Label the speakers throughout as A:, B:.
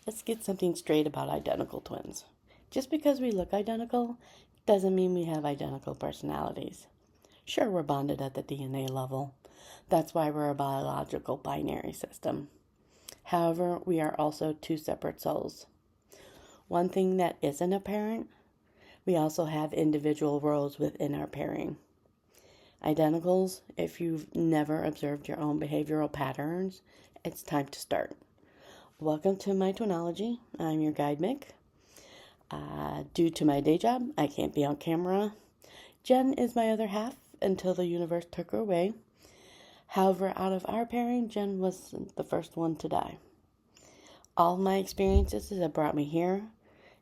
A: Let's get something straight about identical twins. Just because we look identical doesn't mean we have identical personalities. Sure, we're bonded at the DNA level. That's why we're a biological binary system. However, we are also two separate souls. One thing that isn't apparent, we also have individual roles within our pairing. Identicals, if you've never observed your own behavioral patterns, it's time to start. Welcome to my Twinology. I'm your guide, Mick. Due to my day job, I can't be on camera. Jen is my other half until the universe took her away. However, out of our pairing, Jen was the first one to die. All of my experiences have brought me here,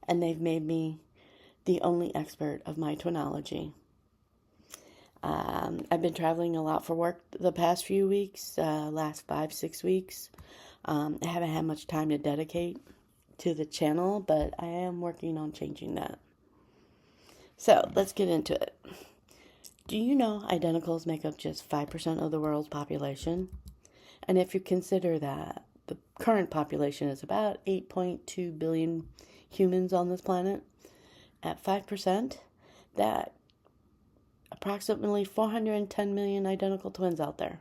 A: and they've made me the only expert of my Twinology. I've been traveling a lot for work the past few weeks, last 5-6 weeks. I haven't had much time to dedicate to the channel, but I am working on changing that. So let's get into it. Do you know identicals make up just 5% of the world's population? And if you consider that the current population is about 8.2 billion humans on this planet, at 5%, that approximately 410 million identical twins out there.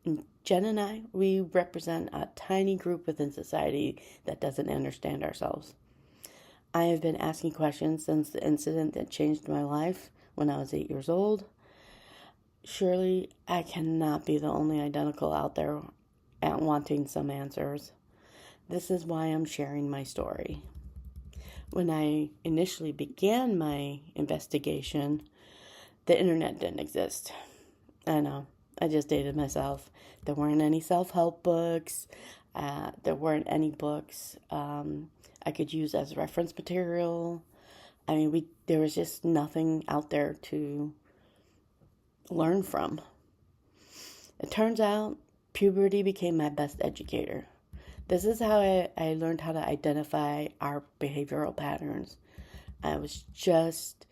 A: And Jen and I, we represent a tiny group within society that doesn't understand ourselves. I have been asking questions since the incident that changed my life when I was 8 years old. Surely I cannot be the only identical out there and wanting some answers. This is why I'm sharing my story. When I initially began my investigation, the internet didn't exist. I know, I just dated myself. There weren't any self-help books. There weren't any books I could use as reference material. I mean, there was just nothing out there to learn from. It turns out puberty became my best educator. This is how I learned how to identify our behavioral patterns. I was just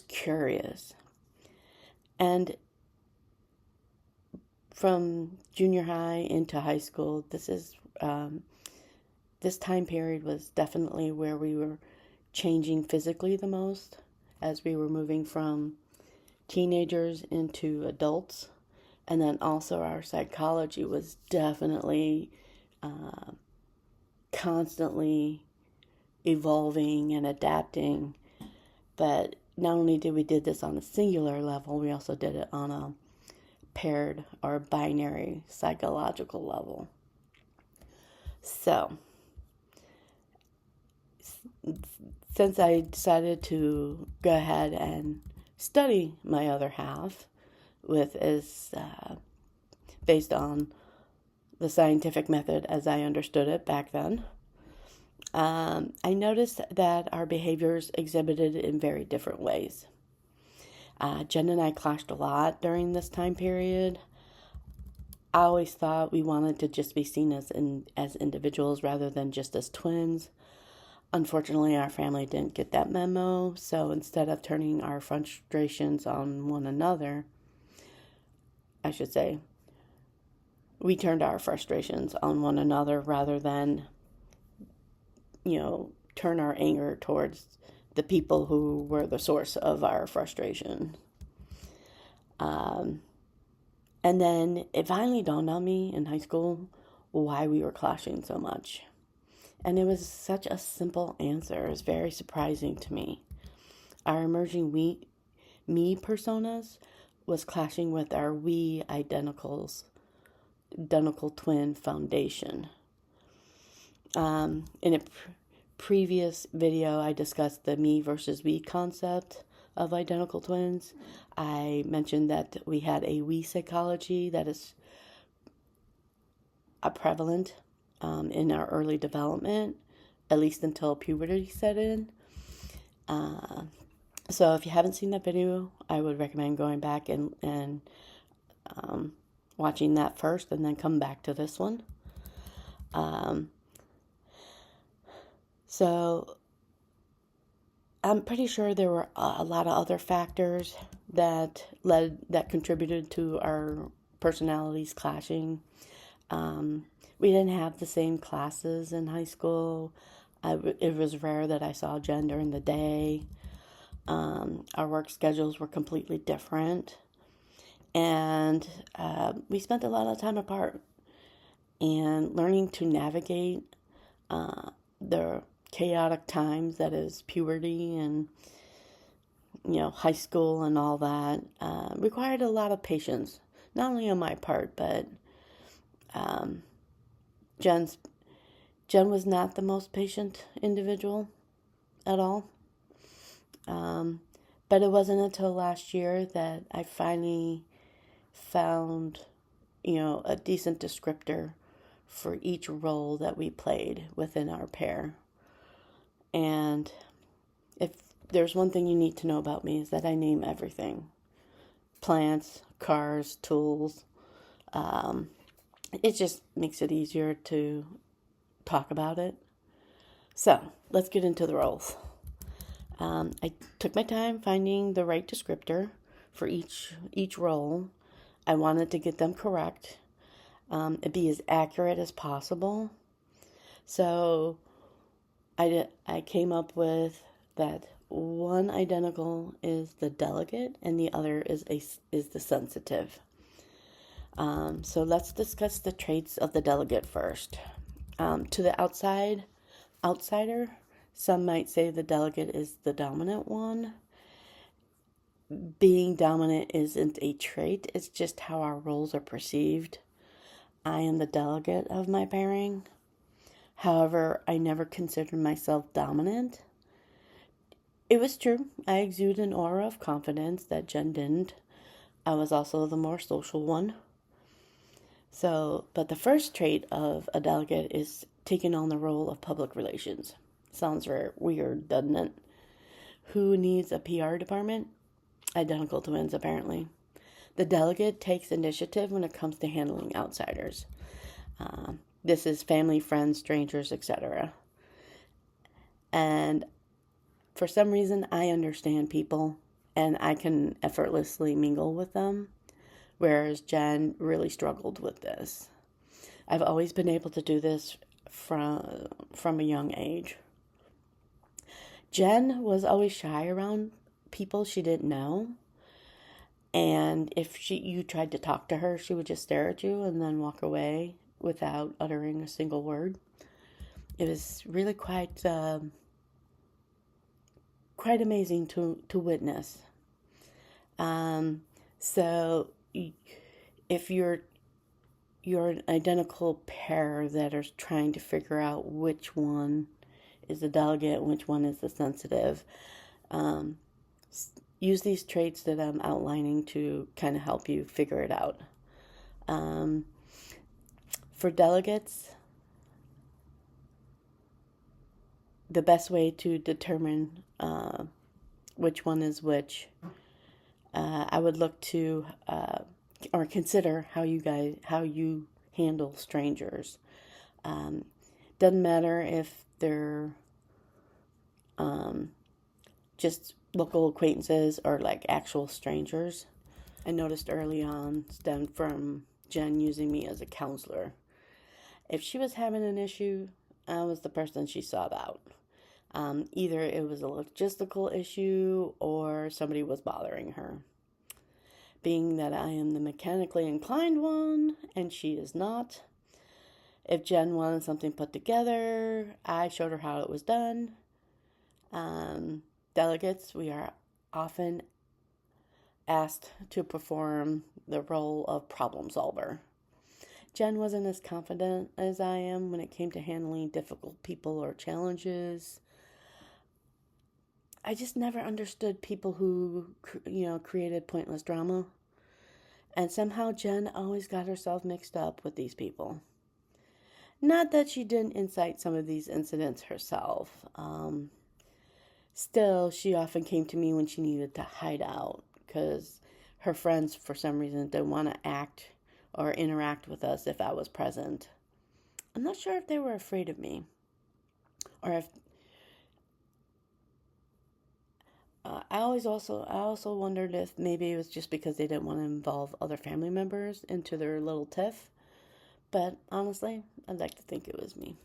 A: curious. And from junior high into high school, this time period was definitely where we were changing physically the most, as we were moving from teenagers into adults. And then also our psychology was definitely constantly evolving and adapting. But not only did we did this on a singular level, we also did it on a paired or binary psychological level. So, since I decided to go ahead and study my other half, based on the scientific method as I understood it back then, I noticed that our behaviors exhibited in very different ways. Jen and I clashed a lot during this time period. I always thought we wanted to just be seen as individuals rather than just as twins. Unfortunately, our family didn't get that memo, so instead of turning our frustrations on one another, I should say, we turned our frustrations on one another rather than, turn our anger towards the people who were the source of our frustration. And then it finally dawned on me in high school why we were clashing so much. And it was such a simple answer. It was very surprising to me. Our emerging me personas was clashing with our we identical twin foundation. In a previous video, I discussed the me versus we concept of identical twins. I mentioned that we had a we psychology that is prevalent in our early development, at least until puberty set in. So if you haven't seen that video, I would recommend going back and watching that first and then come back to this one. So I'm pretty sure there were a lot of other factors that contributed to our personalities clashing. We didn't have the same classes in high school. It was rare that I saw Jen during the day. Our work schedules were completely different. And we spent a lot of time apart. And learning to navigate the chaotic times that is puberty and high school and all that required a lot of patience, not only on my part, but um, Jen's. Jen was not the most patient individual at all. But it wasn't until last year that I finally found, a decent descriptor for each role that we played within our pair. And if there's one thing you need to know about me is that I name everything. Plants, cars, tools. It just makes it easier to talk about it. So let's get into the roles. I took my time finding the right descriptor for each role. I wanted to get them correct, and be as accurate as possible. So I came up with that one identical is the delegate and the other is the sensitive. So let's discuss the traits of the delegate first. To the outsider, some might say the delegate is the dominant one. Being dominant isn't a trait, it's just how our roles are perceived. I am the delegate of my pairing. However, I never considered myself dominant. It was true, I exude an aura of confidence that Jen didn't. I was also the more social one. But the first trait of a delegate is taking on the role of public relations. Sounds very weird, doesn't it? Who needs a PR department? Identical twins, apparently. The delegate takes initiative when it comes to handling outsiders. This is family, friends, strangers, etc. And for some reason, I understand people and I can effortlessly mingle with them, whereas Jen really struggled with this. I've always been able to do this from a young age. Jen was always shy around people she didn't know. And if you tried to talk to her, she would just stare at you and then walk away without uttering a single word. It was really quite amazing to witness. So if you're an identical pair that are trying to figure out which one is the delegate and which one is the sensitive, use these traits that I'm outlining to kind of help you figure it out. For delegates, the best way to determine which one is which, I would look to or consider how you handle strangers. Doesn't matter if they're just local acquaintances or like actual strangers. I noticed early on stemmed from Jen using me as a counselor. If she was having an issue, I was the person she sought out. Either it was a logistical issue or somebody was bothering her. Being that I am the mechanically inclined one and she is not, if Jen wanted something put together, I showed her how it was done. Delegates, we are often asked to perform the role of problem solver. Jen wasn't as confident as I am when it came to handling difficult people or challenges. I just never understood people who, created pointless drama. And somehow Jen always got herself mixed up with these people. Not that she didn't incite some of these incidents herself. Still, she often came to me when she needed to hide out because her friends, for some reason, didn't want to act or interact with us if I was present. I'm not sure if they were afraid of me or if I also wondered if maybe it was just because they didn't want to involve other family members into their little tiff. but honestly, I'd like to think it was me.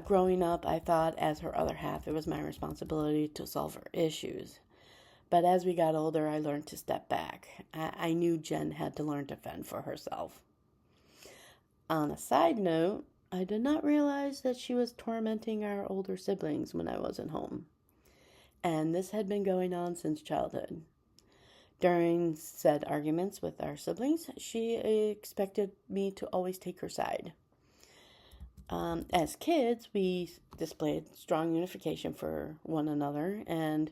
A: Growing up, I thought as her other half, it was my responsibility to solve her issues. But as we got older, I learned to step back. I knew Jen had to learn to fend for herself. On a side note, I did not realize that she was tormenting our older siblings when I wasn't home. And this had been going on since childhood. During said arguments with our siblings, she expected me to always take her side. As kids, we displayed strong unification for one another, and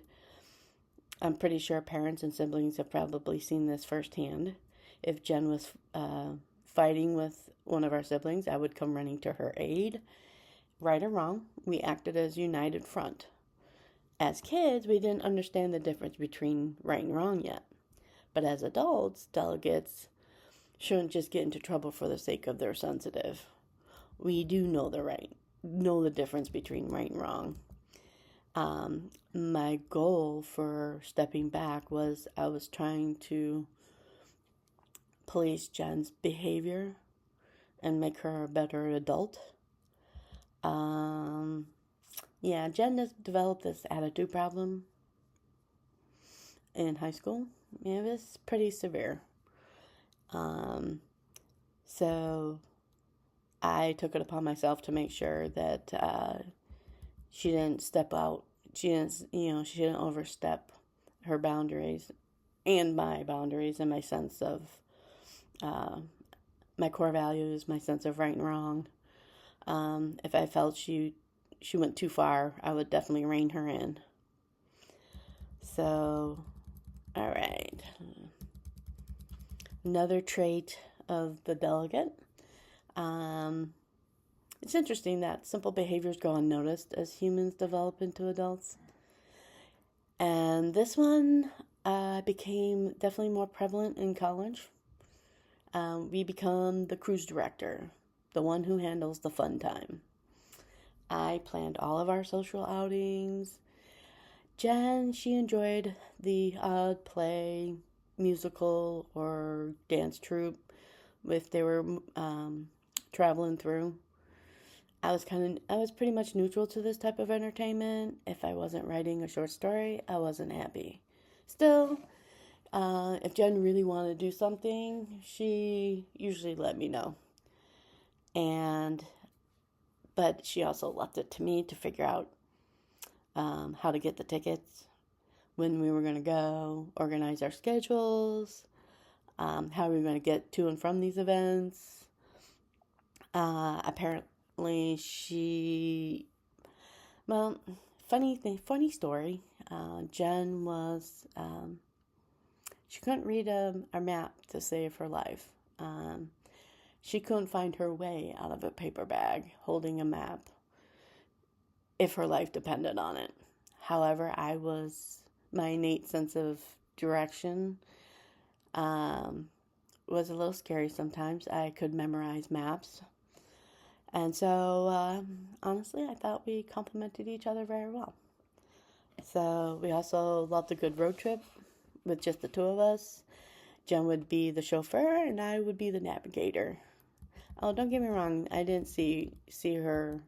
A: I'm pretty sure parents and siblings have probably seen this firsthand. If Jen was fighting with one of our siblings, I would come running to her aid. Right or wrong, we acted as a united front. As kids, we didn't understand the difference between right and wrong yet. But as adults, delegates shouldn't just get into trouble for the sake of they're sensitive. We do know the difference between right and wrong. My goal for stepping back was I was trying to police Jen's behavior and make her a better adult. Jen has developed this attitude problem in high school. It was pretty severe. So I took it upon myself to make sure that she didn't step out. She didn't overstep her boundaries and my boundaries and my sense of my core values, my sense of right and wrong. If I felt she went too far, I would definitely rein her in. So, all right. Another trait of the delegate. It's interesting that simple behaviors go unnoticed as humans develop into adults. And this one became definitely more prevalent in college. We become the cruise director, the one who handles the fun time. I planned all of our social outings. Jen, she enjoyed the odd play, musical, or dance troupe if they were traveling through. I was pretty much neutral to this type of entertainment. If I wasn't writing a short story, I wasn't happy. Still, if Jen really wanted to do something, she usually let me know. But she also left it to me to figure out how to get the tickets, when we were going to go, organize our schedules, how we were going to get to and from these events. Apparently, funny story. Jen was, she couldn't read a map to save her life. She couldn't find her way out of a paper bag holding a map if her life depended on it. However, my innate sense of direction was a little scary sometimes. I could memorize maps. And so, honestly, I thought we complemented each other very well. So, we also loved a good road trip with just the two of us. Jen would be the chauffeur and I would be the navigator. Oh, don't get me wrong, I didn't see her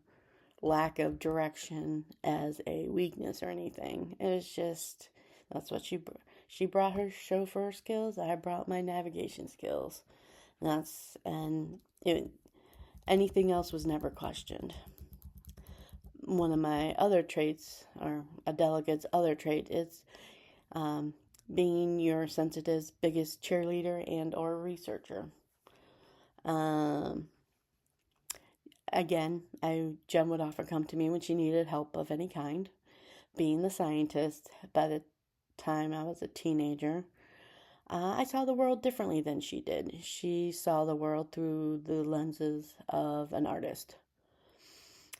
A: lack of direction as a weakness or anything. It was just, that's what she brought her chauffeur skills, I brought my navigation skills. Anything else was never questioned. One of my other traits, or a delegate's other trait, is being your sensitive's biggest cheerleader and or researcher. Again, Jen would often come to me when she needed help of any kind. Being the scientist, by the time I was a teenager, I saw the world differently than she did. She saw the world through the lenses of an artist.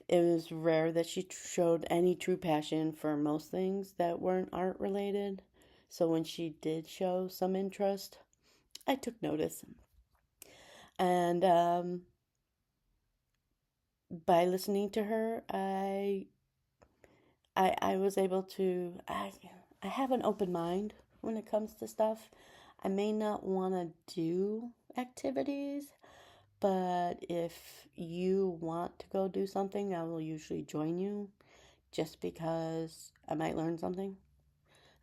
A: It was rare that she showed any true passion for most things that weren't art related. So when she did show some interest, I took notice. And by listening to her, I was able to, I have an open mind when it comes to stuff. I may not want to do activities, But if you want to go do something, I will usually join you just because I might learn something.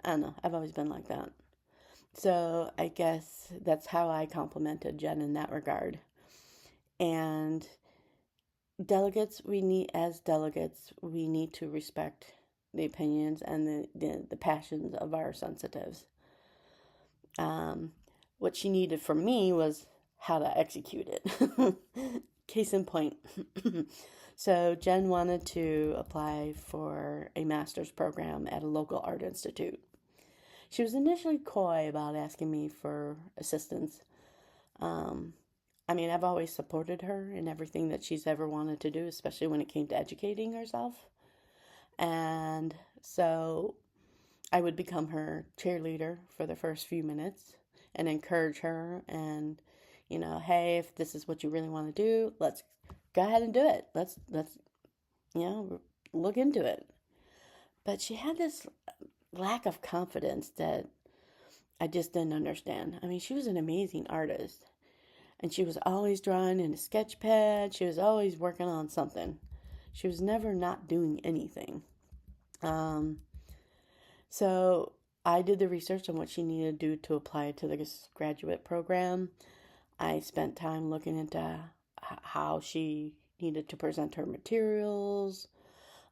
A: I don't know. I've always been like that. So I guess that's how I complimented Jen in that regard. And delegates, we need to respect the opinions and the passions of our sensitives. What she needed from me was how to execute it. Case in point. So Jen wanted to apply for a master's program at a local art institute. She was initially coy about asking me for assistance. I've always supported her in everything that she's ever wanted to do, especially when it came to educating herself. And so I would become her cheerleader for the first few minutes and encourage her and, hey, if this is what you really want to do, let's go ahead and do it. Let's look into it. But she had this lack of confidence that I just didn't understand. She was an amazing artist. And she was always drawing in a sketch pad. She was always working on something. She was never not doing anything. So I did the research on what she needed to do to apply to this graduate program. I spent time looking into how she needed to present her materials,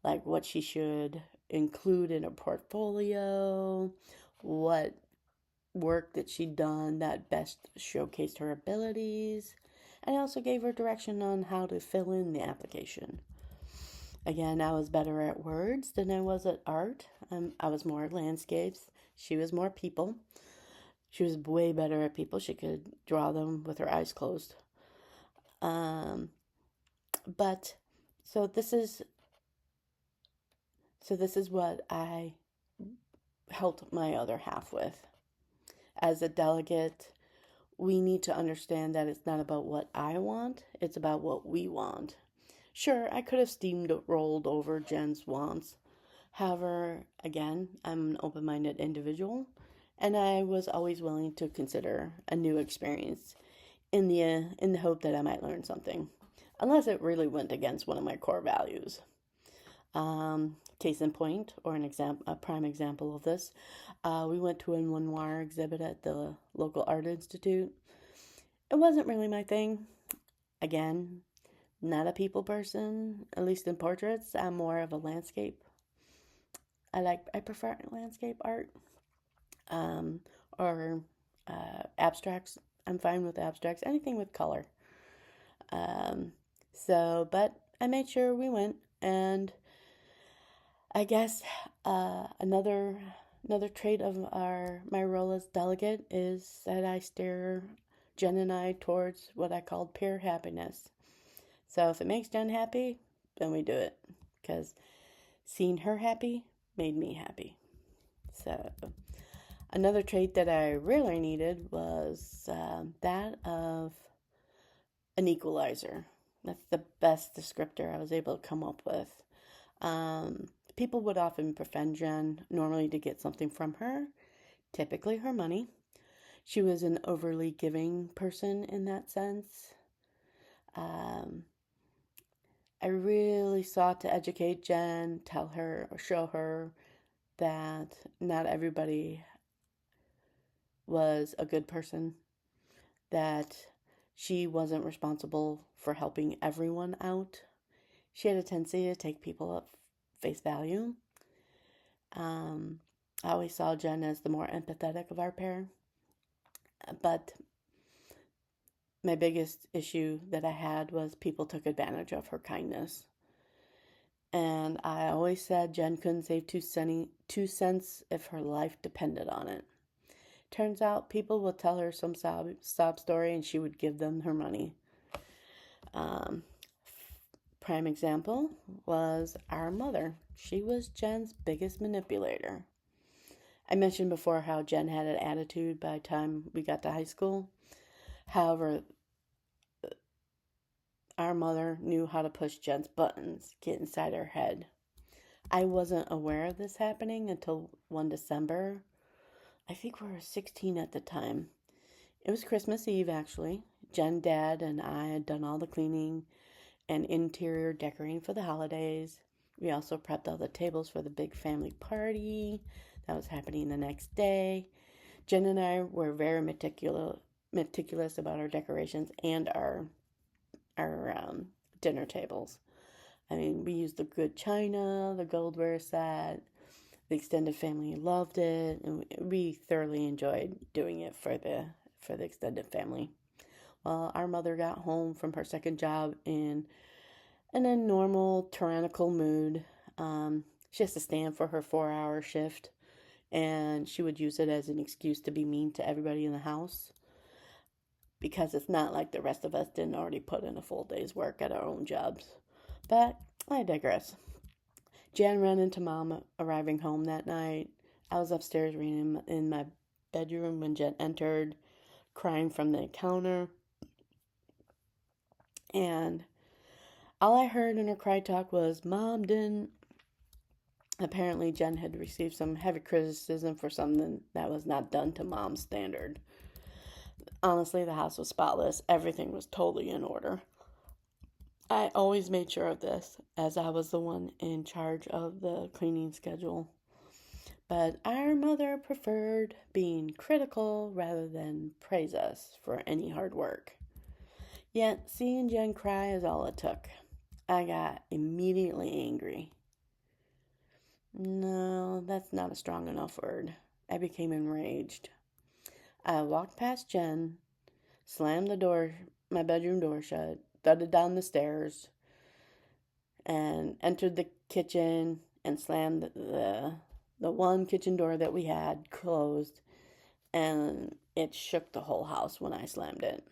A: like what she should include in her portfolio, what work that she'd done that best showcased her abilities, and I also gave her direction on how to fill in the application. Again, I was better at words than I was at art. I was more landscapes. She was more people. She was way better at people. She could draw them with her eyes closed. But so this is what I helped my other half with. As a delegate, we need to understand that it's not about what I want, it's about what we want. Sure, I could have steamrolled over Jen's wants. However, again, I'm an open-minded individual, and I was always willing to consider a new experience in the hope that I might learn something, unless it really went against one of my core values. Case in point, or a prime example of this, we went to a noir exhibit at the local art institute. It wasn't really my thing. Again, not a people person, at least in portraits. I'm more of a landscape. I prefer landscape art, or abstracts. I'm fine with abstracts, anything with color. But I made sure we went, and I guess another trait of my role as delegate is that I steer Jen and I towards what I call pure happiness. So if it makes Jen happy, then we do it, because seeing her happy made me happy. So another trait that I really needed was that of an equalizer. That's the best descriptor I was able to come up with. People would often befriend Jen, normally to get something from her, typically her money. She was an overly giving person in that sense. I really sought to educate Jen, tell her or show her that not everybody was a good person, that she wasn't responsible for helping everyone out. She had a tendency to take people at face value. I always saw Jen as the more empathetic of our pair. But my biggest issue that I had was people took advantage of her kindness. And I always said Jen couldn't save 2 cents if her life depended on it. Turns out people would tell her some sob story and she would give them her money. Prime example was our mother. She was Jen's biggest manipulator. I mentioned before how Jen had an attitude by the time we got to high school. However, our mother knew how to push Jen's buttons, get inside her head. I wasn't aware of this happening until one December. I think we were 16 at the time. It was Christmas Eve, actually. Jen, Dad, and I had done all the cleaning and interior decorating for the holidays. We also prepped all the tables for the big family party that was happening the next day. Jen and I were very meticulous about our decorations and our dinner tables. I mean, we used the good china, the goldware set. The extended family loved it, and we thoroughly enjoyed doing it for the extended family. Well, our mother got home from her second job in a normal tyrannical mood. She has to stand for her 4-hour shift, and she would use it as an excuse to be mean to everybody in the house because it's not like the rest of us didn't already put in a full day's work at our own jobs. But I digress. Jan ran into Mom arriving home that night. I was upstairs reading in my bedroom when Jen entered, crying from the counter. And all I heard in her cry talk was, Mom didn't. Apparently, Jen had received some heavy criticism for something that was not done to Mom's standard. Honestly, the house was spotless. Everything was totally in order. I always made sure of this, as I was the one in charge of the cleaning schedule. But our mother preferred being critical rather than praise us for any hard work. Yet, seeing Jen cry is all it took. I got immediately angry. No, that's not a strong enough word. I became enraged. I walked past Jen, slammed my bedroom door shut, thudded down the stairs, and entered the kitchen and slammed the one kitchen door that we had closed, and it shook the whole house when I slammed it.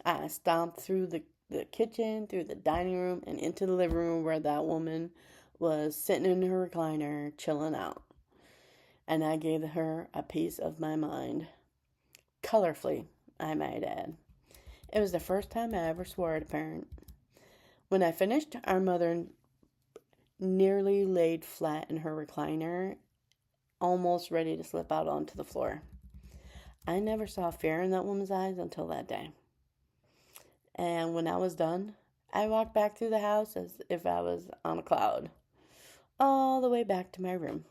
A: I stomped through the kitchen, through the dining room, and into the living room where that woman was sitting in her recliner, chilling out. And I gave her a piece of my mind. Colorfully, I might add. It was the first time I ever swore at a parent. When I finished, our mother nearly laid flat in her recliner, almost ready to slip out onto the floor. I never saw fear in that woman's eyes until that day. And when I was done, I walked back through the house as if I was on a cloud, all the way back to my room.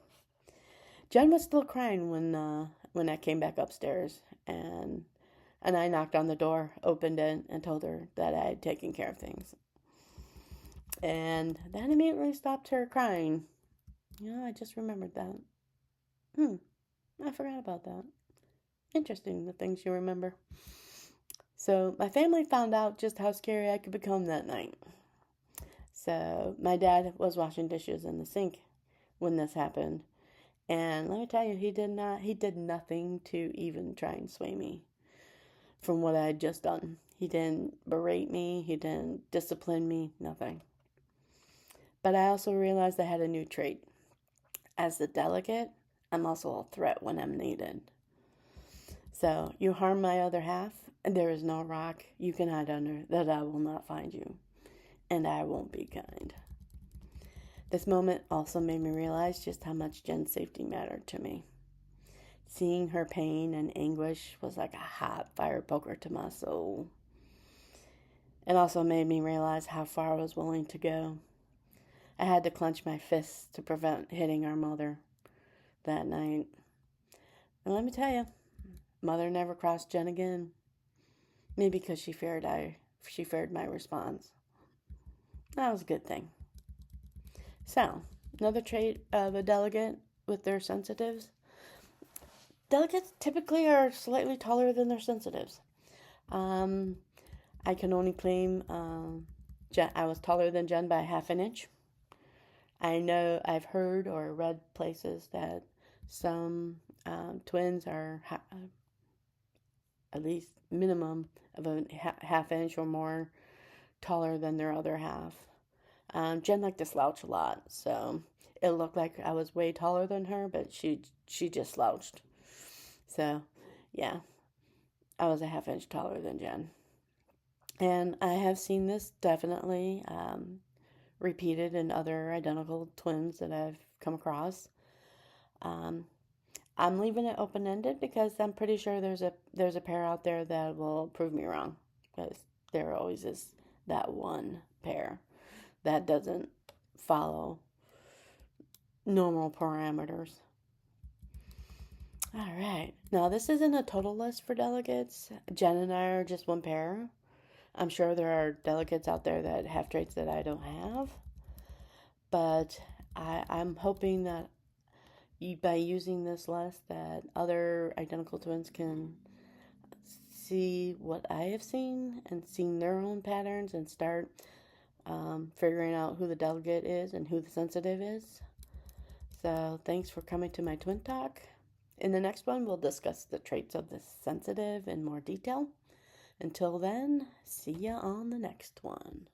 A: Jen was still crying when I came back upstairs, and I knocked on the door, opened it, and told her that I had taken care of things. And that immediately stopped her crying. I just remembered that. I forgot about that. Interesting, the things you remember. So my family found out just how scary I could become that night. So my dad was washing dishes in the sink when this happened. And let me tell you, he did nothing to even try and sway me from what I had just done. He didn't berate me, he didn't discipline me, nothing. But I also realized I had a new trait. As the delegate, I'm also a threat when I'm needed. So, you harm my other half, and there is no rock you can hide under that I will not find you, and I won't be kind. This moment also made me realize just how much Jen's safety mattered to me. Seeing her pain and anguish was like a hot fire poker to my soul. It also made me realize how far I was willing to go. I had to clench my fists to prevent hitting our mother that night. And let me tell you, Mother never crossed Jen again. Maybe because she feared my response. That was a good thing. So, another trait of a delegate with their sensitives. Delegates typically are slightly taller than their sensitives. I can only claim I was taller than Jen by half an inch. I know I've heard or read places that some twins are at least minimum of a half inch or more taller than their other half. Jen liked to slouch a lot, so it looked like I was way taller than her, but she just slouched. So, yeah, I was a half inch taller than Jen. And I have seen this definitely repeated in other identical twins that I've come across. I'm leaving it open-ended because I'm pretty sure there's a pair out there that will prove me wrong. because there always is that one pair that doesn't follow normal parameters. All right. Now, this isn't a total list for delegates. Jen and I are just one pair. I'm sure there are delegates out there that have traits that I don't have. But I'm hoping that by using this list that other identical twins can see what I have seen and seeing their own patterns and start figuring out who the delegate is and who the sensitive is. So thanks for coming to my twin talk. In the next one, we'll discuss the traits of the sensitive in more detail. Until then, see ya on the next one.